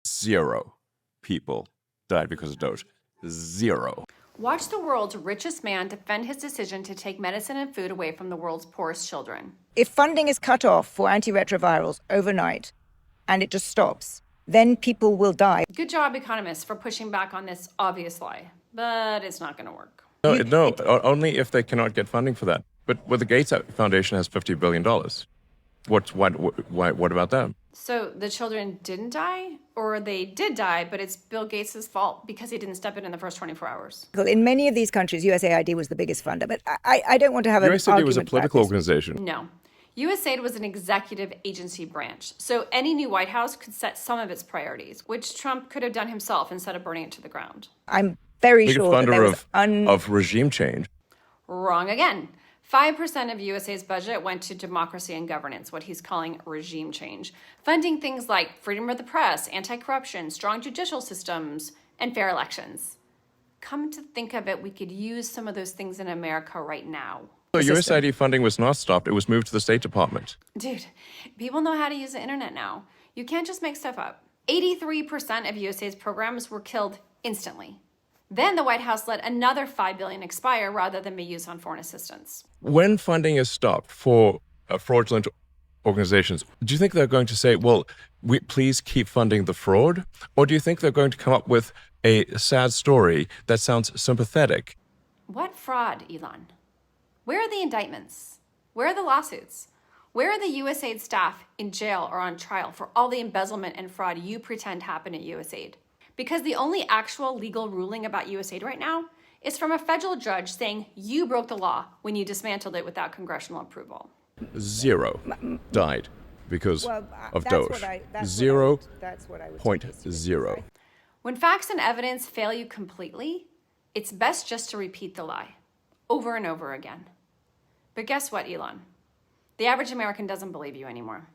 Zero people died because of Doge. Zero. Watch the world's richest man defend his decision to take medicine and food away from the world's poorest children. If funding is cut off for antiretrovirals overnight and it just stops, then people will die. Good job, Economist, for pushing back on this obvious lie. But it's not going to work. No, only if they cannot get funding for that. But the Gates Foundation has $50 billion. What about them? So the children didn't die, or they did die, but it's Bill Gates' fault because he didn't step in the first 24 hours? In many of these countries, USAID was the biggest funder, but I don't want to have an argument USAID was a political organization. No. USAID was an executive agency branch, so any new White House could set some of its priorities, which Trump could have done himself instead of burning it to the ground. I'm very sure that there was of regime change. Wrong again. 5% of USAID's budget went to democracy and governance, what he's calling regime change, funding things like freedom of the press, anti-corruption, strong judicial systems, and fair elections. Come to think of it, we could use some of those things in America right now. So USAID funding was not stopped. It was moved to the State Department. Dude, people know how to use the internet now. You can't just make stuff up. 83% of USAID's programs were killed instantly. Then the White House let another $5 billion expire rather than be used on foreign assistance. When funding is stopped for fraudulent organizations, do you think they're going to say, well, please keep funding the fraud? Or do you think they're going to come up with a sad story that sounds sympathetic? What fraud, Elon? Where are the indictments? Where are the lawsuits? Where are the USAID staff in jail or on trial for all the embezzlement and fraud you pretend happened at USAID? Because the only actual legal ruling about USAID right now is from a federal judge saying you broke the law when you dismantled it without congressional approval. Zero died because of Doge. 0.0. When facts and evidence fail you completely, it's best just to repeat the lie over and over again. But guess what, Elon? The average American doesn't believe you anymore.